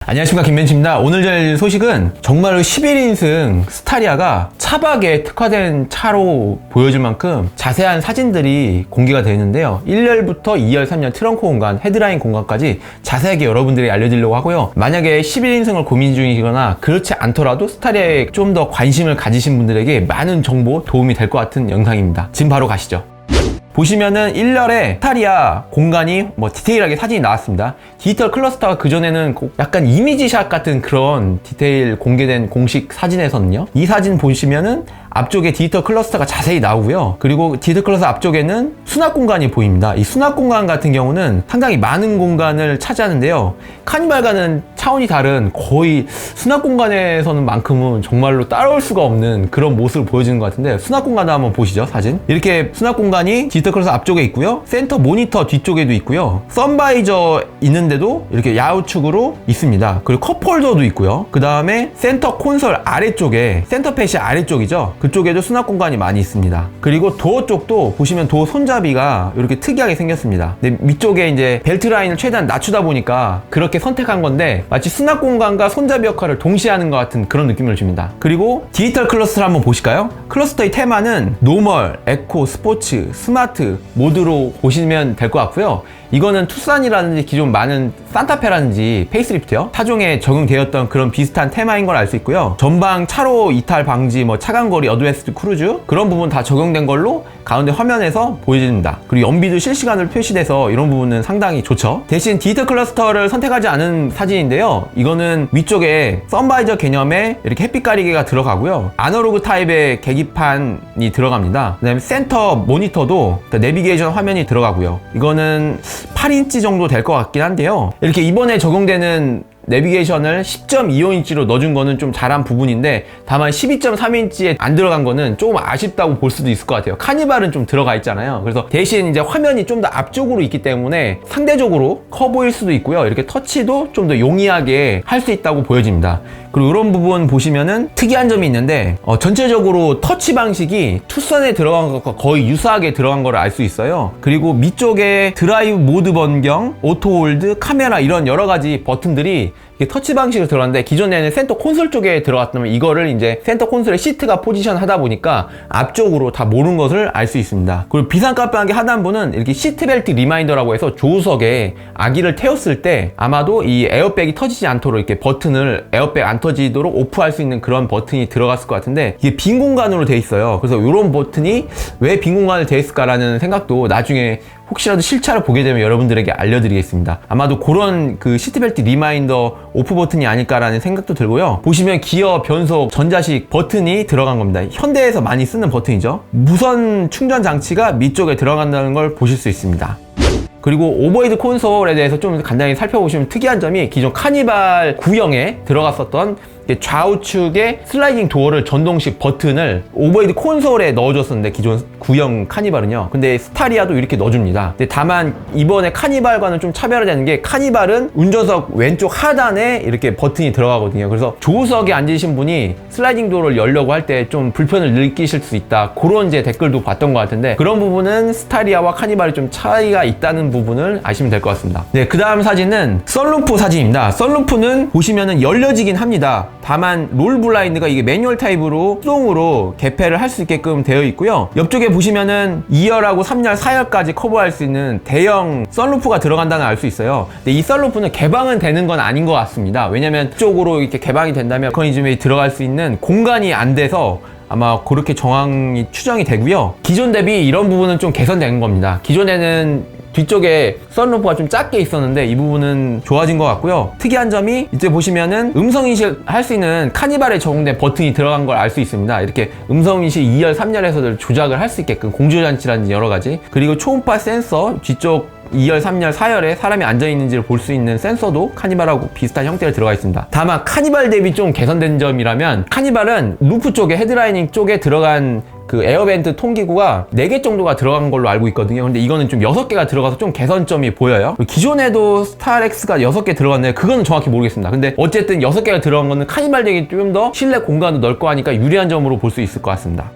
안녕하십니까, 김벤치입니다. 오늘 전해드릴 소식은 정말로 11인승 스타리아가 차박에 특화된 차로 보여줄 만큼 자세한 사진들이 공개가 되는데요. 1열부터 2열, 3열 트렁크 공간, 헤드라인 공간까지 자세하게 여러분들이 알려드리려고 하고요. 만약에 11인승을 고민 중이시거나 그렇지 않더라도 스타리아에 좀 더 관심을 가지신 분들에게 많은 정보 도움이 될 것 같은 영상입니다. 지금 바로 가시죠. 보시면은 1열에 스타리아 공간이 디테일하게 사진이 나왔습니다. 디지털 클러스터가 그전에는 약간 이미지샷 같은 그런 디테일 공개된 공식 사진에서는요, 이 사진 보시면은 앞쪽에 디지털 클러스터가 자세히 나오고요. 그리고 디지털 클러스터 앞쪽에는 수납 공간이 보입니다. 이 수납 공간 같은 경우는 상당히 많은 공간을 차지하는데요. 카니발과는 차원이 다른, 거의 수납 공간에서는 만큼은 정말로 따라올 수가 없는 그런 모습을 보여주는 것 같은데, 수납 공간도 한번 보시죠. 사진 이렇게 수납 공간이 디지털 클러스터 앞쪽에 있고요, 센터 모니터 뒤쪽에도 있고요, 선바이저 있는데도 이렇게 야우축으로 있습니다. 그리고 컵홀더도 있고요. 그 다음에 센터 콘솔 아래쪽에, 센터 패시 아래쪽이죠, 그쪽에도 수납 공간이 많이 있습니다. 그리고 도어 쪽도 보시면 도어 손잡이가 이렇게 특이하게 생겼습니다. 근데 밑쪽에 이제 벨트 라인을 최대한 낮추다 보니까 그렇게 선택한 건데, 마치 수납 공간과 손잡이 역할을 동시에 하는 것 같은 그런 느낌을 줍니다. 그리고 디지털 클러스터를 한번 보실까요? 클러스터의 테마는 노멀, 에코, 스포츠, 스마트 모드로 보시면 될 것 같고요. 이거는 투싼이라든지 기존 많은 산타페라든지 페이스리프트요, 타종에 적용되었던 그런 비슷한 테마인 걸 알 수 있고요. 전방 차로 이탈 방지, 차간거리, 어드밴스드 크루즈 그런 부분 다 적용된 걸로 가운데 화면에서 보여집니다. 그리고 연비도 실시간으로 표시돼서 이런 부분은 상당히 좋죠. 대신 디지털 클러스터를 선택하지 않은 사진인데요, 이거는 위쪽에 선바이저 개념의 이렇게 햇빛 가리개가 들어가고요, 아날로그 타입의 계기판이 들어갑니다. 그 다음에 센터 모니터도, 그러니까 내비게이션 화면이 들어가고요. 이거는 8인치 정도 될 것 같긴 한데요, 이렇게 이번에 적용되는 내비게이션을 10.25인치로 넣어준 거는 좀 잘한 부분인데, 다만 12.3인치에 안 들어간 거는 조금 아쉽다고 볼 수도 있을 것 같아요. 카니발은 좀 들어가 있잖아요. 그래서 대신 이제 화면이 좀 더 앞쪽으로 있기 때문에 상대적으로 커 보일 수도 있고요, 이렇게 터치도 좀 더 용이하게 할 수 있다고 보여집니다. 그리고 이런 부분 보시면은 특이한 점이 있는데, 전체적으로 터치 방식이 투싼에 들어간 것과 거의 유사하게 들어간 걸 알 수 있어요. 그리고 밑쪽에 드라이브 모드 변경, 오토 홀드, 카메라 이런 여러 가지 버튼들이 터치 방식으로 들어갔는데, 기존에는 센터 콘솔 쪽에 들어갔다면 이거를 이제 센터 콘솔에 시트가 포지션 하다 보니까 앞쪽으로 다 모는 것을 알 수 있습니다. 그리고 비상깜빡이 하단부는 이렇게 시트벨트 리마인더라고 해서 조수석에 아기를 태웠을 때 아마도 이 에어백이 터지지 않도록 이렇게 버튼을, 에어백 안 터지도록 오프할 수 있는 그런 버튼이 들어갔을 것 같은데, 이게 빈 공간으로 돼 있어요. 그래서 이런 버튼이 왜 빈 공간으로 돼 있을까라는 생각도 나중에 혹시라도 실차를 보게 되면 여러분들에게 알려드리겠습니다. 아마도 그런 그 시트벨트 리마인더 오프 버튼이 아닐까라는 생각도 들고요. 보시면 기어, 변속, 전자식 버튼이 들어간 겁니다. 현대에서 많이 쓰는 버튼이죠. 무선 충전 장치가 밑쪽에 들어간다는 걸 보실 수 있습니다. 그리고 오버헤드 콘솔에 대해서 좀 간단히 살펴보시면 특이한 점이, 기존 카니발 구형에 들어갔었던 좌우측에 슬라이딩 도어를 전동식 버튼을 오버헤드 콘솔에 넣어줬었는데, 기존 구형 카니발은요. 근데 스타리아도 이렇게 넣어줍니다. 근데 다만 이번에 카니발과는 좀 차별화되는 게, 카니발은 운전석 왼쪽 하단에 이렇게 버튼이 들어가거든요. 그래서 조수석에 앉으신 분이 슬라이딩 도어를 열려고 할 때 좀 불편을 느끼실 수 있다, 그런 이제 댓글도 봤던 것 같은데, 그런 부분은 스타리아와 카니발이 좀 차이가 있다는 부분을 아시면 될 것 같습니다. 네, 그 다음 사진은 썬루프 사진입니다. 썬루프는 보시면은 열려지긴 합니다. 다만 롤 블라인드가 이게 매뉴얼 타입으로 수동으로 개폐를 할 수 있게끔 되어 있고요. 옆쪽에 보시면은 2열하고 3열, 4열까지 커버할 수 있는 대형 썬루프가 들어간다는 알 수 있어요. 근데 이 썬루프는 개방은 되는 건 아닌 것 같습니다. 왜냐면 쪽으로 이렇게 개방이 된다면 메커니즘에 들어갈 수 있는 공간이 안 돼서 아마 그렇게 정황이 추정이 되고요. 기존 대비 이런 부분은 좀 개선된 겁니다. 기존에는 뒤쪽에 썬루프가 좀 작게 있었는데 이 부분은 좋아진 것 같고요. 특이한 점이, 이제 보시면은 음성인식 할 수 있는 카니발에 적용된 버튼이 들어간 걸 알 수 있습니다. 이렇게 음성인식 2열, 3열에서도 조작을 할 수 있게끔, 공조장치라든지 여러가지, 그리고 초음파 센서, 뒤쪽 2열, 3열, 4열에 사람이 앉아있는지를 볼 수 있는 센서도 카니발하고 비슷한 형태로 들어가 있습니다. 다만 카니발 대비 좀 개선된 점이라면, 카니발은 루프 쪽에, 헤드라이닝 쪽에 들어간 그 에어벤트 통기구가 4개 정도가 들어간 걸로 알고 있거든요. 근데 이거는 좀 6개가 들어가서 좀 개선점이 보여요. 기존에도 스타렉스가 6개 들어갔는데 그거는 정확히 모르겠습니다. 근데 어쨌든 6개가 들어간 거는 카니발 대비 좀 더 실내 공간도 넓고 하니까 유리한 점으로 볼 수 있을 것 같습니다.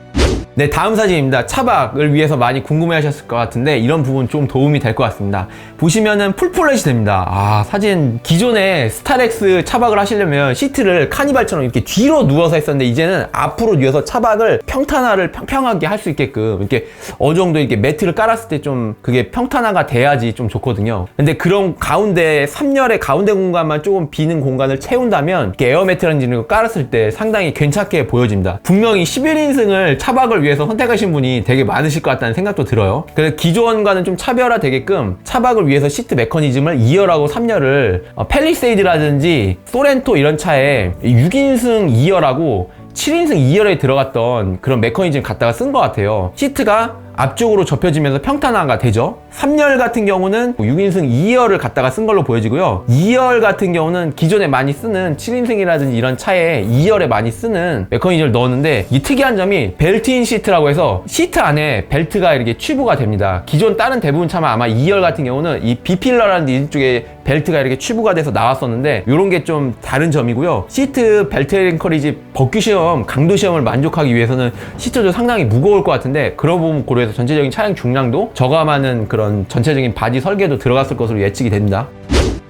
네, 다음 사진입니다. 차박을 위해서 많이 궁금해 하셨을 것 같은데 이런 부분 좀 도움이 될 것 같습니다. 보시면은 풀플랫이 됩니다. 사진 기존에 스타렉스 차박을 하시려면 시트를 카니발처럼 이렇게 뒤로 누워서 했었는데 이제는 앞으로 누워서 차박을 평탄화를 평평하게 할 수 있게끔 이렇게 어느 정도 이렇게 매트를 깔았을 때 좀 그게 평탄화가 돼야지 좀 좋거든요. 근데 그런 가운데 3열의 가운데 공간만 조금 비는 공간을 채운다면 이렇게 에어매트라는 걸 깔았을 때 상당히 괜찮게 보여집니다. 분명히 11인승을 차박을 위해서 선택하신 분이 되게 많으실 것 같다는 생각도 들어요. 그래서 기존과는 좀 차별화되게끔 차박을 위해서 시트 메커니즘을 2열하고 3열을 팰리세이드라든지 소렌토 이런 차에 6인승 2열하고 7인승 2열에 들어갔던 그런 메커니즘 갖다가 쓴 것 같아요. 시트가 앞쪽으로 접혀지면서 평탄화가 되죠. 3열 같은 경우는 6인승 2열을 갖다가 쓴 걸로 보여지고요. 2열 같은 경우는 기존에 많이 쓰는 7인승이라든지 이런 차에 2열에 많이 쓰는 메커니즘을 넣었는데 이 특이한 점이 벨트인 시트라고 해서 시트 안에 벨트가 이렇게 튜브가 됩니다. 기존 다른 대부분 차만 아마 2열 같은 경우는 이 B필러라는 이쪽에 벨트가 이렇게 튜브가 돼서 나왔었는데 이런 게 좀 다른 점이고요. 시트 벨트 앵커리지 법규 시험, 강도 시험을 만족하기 위해서는 시트도 상당히 무거울 것 같은데 그런 부분 고려해서 전체적인 차량 중량도 저감하는 그런 전체적인 바디 설계도 들어갔을 것으로 예측이 됩니다.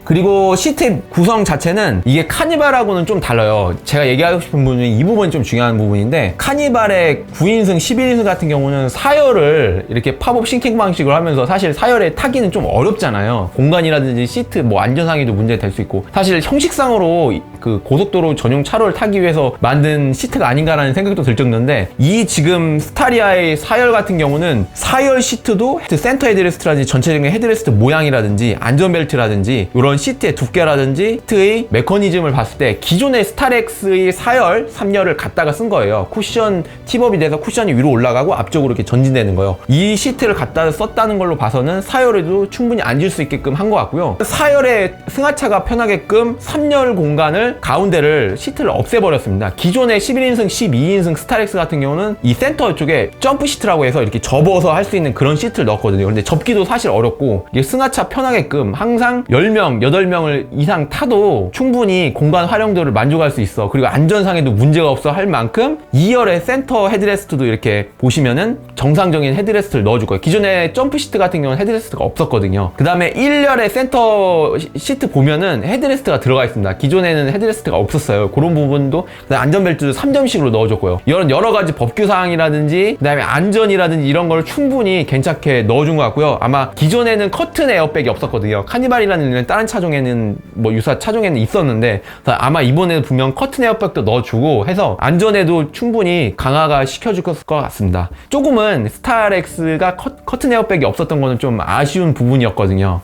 그리고 시트 구성 자체는 이게 카니발하고는 좀 달라요. 제가 얘기하고 싶은 부분이 이 부분이 좀 중요한 부분인데 카니발의 9인승, 11인승 같은 경우는 4열을 이렇게 팝업 싱킹 방식으로 하면서 사실 4열에 타기는 좀 어렵잖아요. 공간이라든지 시트 뭐 안전상에도 문제 될 수 있고 사실 형식상으로 그 고속도로 전용 차로를 타기 위해서 만든 시트가 아닌가라는 생각도 들 정도인데 이 지금 스타리아의 4열 같은 경우는 4열 시트도 센터 헤드레스트라든지 전체적인 헤드레스트 모양이라든지 안전벨트라든지 이런 시트의 두께라든지 시트의 메커니즘을 봤을 때 기존의 스타렉스의 4열, 3열을 갖다가 쓴 거예요. 쿠션 팁업이 돼서 쿠션이 위로 올라가고 앞쪽으로 이렇게 전진되는 거예요. 이 시트를 갖다 썼다는 걸로 봐서는 4열에도 충분히 앉을 수 있게끔 한 것 같고요. 4열에 승하차가 편하게끔 3열 공간을 가운데를 시트를 없애버렸습니다. 기존의 11인승, 12인승 스타렉스 같은 경우는 이 센터 쪽에 점프 시트라고 해서 이렇게 접어서 할 수 있는 그런 시트를 넣었거든요. 근데 접기도 사실 어렵고 이게 승하차 편하게끔 항상 10명, 8명을 이상 타도 충분히 공간 활용도를 만족할 수 있어. 그리고 안전상에도 문제가 없어 할 만큼 2열의 센터 헤드레스트도 이렇게 보시면은 정상적인 헤드레스트를 넣어줄 거예요. 기존에 점프 시트 같은 경우는 헤드레스트가 없었거든요. 그 다음에 1열의 센터 시트 보면은 헤드레스트가 들어가 있습니다. 기존에는 헤드레스트가 없었어요. 그런 부분도 안전벨트도 3점씩으로 넣어줬고요. 이런 여러 가지 법규사항이라든지 그 다음에 안전이라든지 이런 걸 충분히 괜찮게 넣어준 것 같고요. 아마 기존에는 커튼 에어백이 없었거든요. 카니발이라는 다른 차종에는 뭐 유사 차종에는 있었는데 아마 이번에는 분명 커튼 에어백도 넣어주고 해서 안전에도 충분히 강화가 시켜줄 것 같습니다. 조금은 스타렉스가 커튼 에어백이 없었던 거는 좀 아쉬운 부분이었거든요.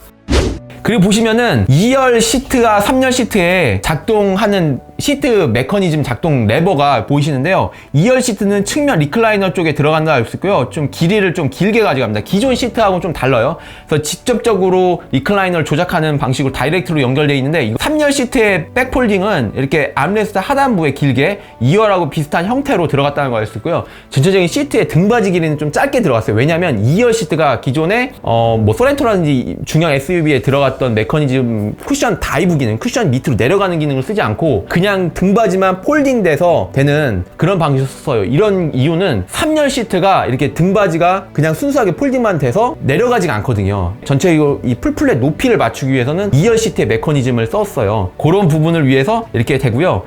그리고 보시면은 2열 시트가 3열 시트에 작동하는 시트 메커니즘 작동 레버가 보이시는데요. 2열 시트는 측면 리클라이너 쪽에 들어간다 할 수 있고요. 좀 길이를 좀 길게 가져갑니다. 기존 시트하고는 좀 달라요. 그래서 직접적으로 리클라이너를 조작하는 방식으로 다이렉트로 연결되어 있는데 3열 시트의 백폴딩은 이렇게 암레스트 하단부에 길게 2열하고 비슷한 형태로 들어갔다는 걸 알 수 있고요. 전체적인 시트의 등받이 길이는 좀 짧게 들어갔어요. 왜냐하면 2열 시트가 기존에 뭐 소렌토라든지 중형 SUV에 들어갔던 메커니즘 쿠션 다이브 기능, 쿠션 밑으로 내려가는 기능을 쓰지 않고 그냥 등받이만 폴딩돼서 되는 그런 방식을 썼어요. 이런 이유는 3열 시트가 이렇게 등받이가 그냥 순수하게 폴딩만 돼서 내려가지가 않거든요. 전체 이 풀플랫 높이를 맞추기 위해서는 2열 시트의 메커니즘을 썼어요. 그런 부분을 위해서 이렇게 되고요.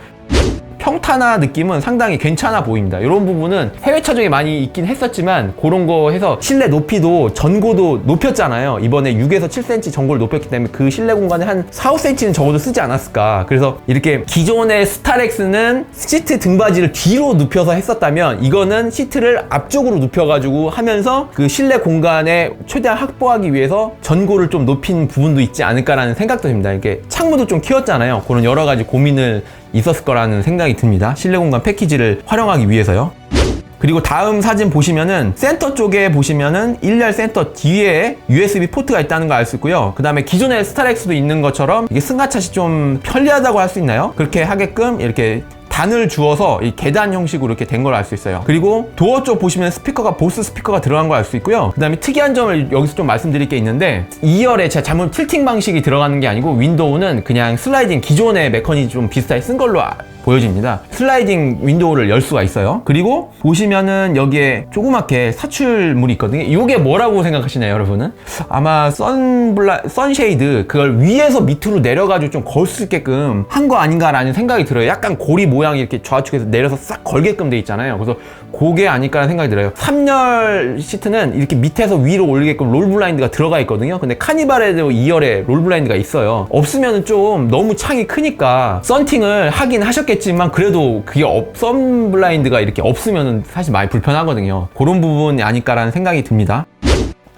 평탄화 느낌은 상당히 괜찮아 보입니다. 이런 부분은 해외 차종에 많이 있긴 했었지만 그런 거 해서 실내 높이도 전고도 높였잖아요. 이번에 6에서 7cm 전고를 높였기 때문에 그 실내 공간에 한 4, 5cm는 적어도 쓰지 않았을까. 그래서 이렇게 기존의 스타렉스는 시트 등받이를 뒤로 눕혀서 했었다면 이거는 시트를 앞쪽으로 눕혀가지고 하면서 그 실내 공간에 최대한 확보하기 위해서 전고를 좀 높인 부분도 있지 않을까라는 생각도 듭니다. 이렇게 창문도 좀 키웠잖아요. 그런 여러 가지 고민을 있었을 거라는 생각이 듭니다. 실내 공간 패키지를 활용하기 위해서요. 그리고 다음 사진 보시면은 센터 쪽에 보시면은 1열 센터 뒤에 USB 포트가 있다는 걸 알 수 있고요. 그 다음에 기존의 스타렉스도 있는 것처럼 이게 승하차시 좀 편리하다고 할 수 있나요? 그렇게 하게끔 이렇게 단을 주어서 이 계단 형식으로 이렇게 된 걸 알 수 있어요. 그리고 도어 쪽 보시면 스피커가 보스 스피커가 들어간 걸 알 수 있고요. 그 다음에 특이한 점을 여기서 좀 말씀드릴 게 있는데 2열에 제가 잘못 틸팅 방식이 들어가는 게 아니고 윈도우는 그냥 슬라이딩 기존의 메커니즘 좀 비슷하게 쓴 걸로 보여집니다. 슬라이딩 윈도우를 열 수가 있어요. 그리고 보시면은 여기에 조그맣게 사출물이 있거든요. 이게 뭐라고 생각하시나요, 여러분은? 아마 선쉐이드 그걸 위에서 밑으로 내려가지고 좀 걸 수 있게끔 한 거 아닌가라는 생각이 들어요. 약간 고리 모양이 이렇게 좌측에서 내려서 싹 걸게끔 돼 있잖아요. 그래서 그게 아닐까라는 생각이 들어요. 3열 시트는 이렇게 밑에서 위로 올리게끔 롤 블라인드가 들어가 있거든요. 근데 카니발에도 2열에 롤 블라인드가 있어요. 없으면 좀 너무 창이 크니까 썬팅을 하긴 하셨겠지만 그래도 그게 썬 블라인드가 이렇게 없으면 사실 많이 불편하거든요. 그런 부분이 아닐까라는 생각이 듭니다.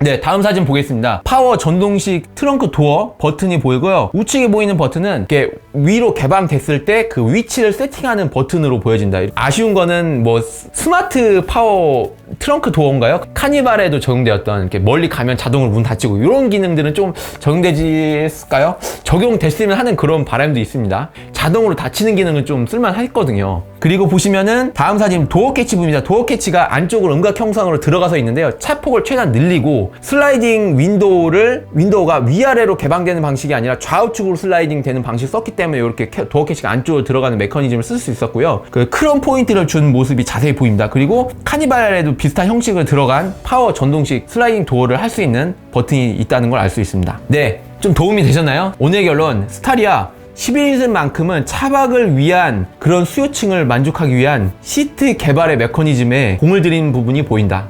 네, 다음 사진 보겠습니다. 파워 전동식 트렁크 도어 버튼이 보이고요. 우측에 보이는 버튼은 이렇게 위로 개방됐을 때 그 위치를 세팅하는 버튼으로 보여진다. 아쉬운 거는 뭐 스마트 파워 트렁크 도어인가요? 카니발에도 적용되었던 이렇게 멀리 가면 자동으로 문 닫히고 이런 기능들은 좀 적용되질까요? 적용됐으면 하는 그런 바람도 있습니다. 자동으로 닫히는 기능은 좀 쓸만했거든요. 그리고 보시면은 다음 사진 도어 캐치 부분입니다. 도어 캐치가 안쪽으로 음각 형상으로 들어가서 있는데요. 차폭을 최대한 늘리고 슬라이딩 윈도우가 위아래로 개방되는 방식이 아니라 좌우측으로 슬라이딩 되는 방식을 썼기 때문에 이렇게 도어 캐치가 안쪽으로 들어가는 메커니즘을 쓸 수 있었고요. 그 크롬 포인트를 준 모습이 자세히 보입니다. 그리고 카니발에도 비슷한 형식으로 들어간 파워 전동식 슬라이딩 도어를 할 수 있는 버튼이 있다는 걸 알 수 있습니다. 네, 좀 도움이 되셨나요? 오늘 결론, 스타리아 11인승만큼은 차박을 위한 그런 수요층을 만족하기 위한 시트 개발의 메커니즘에 공을 들인 부분이 보인다.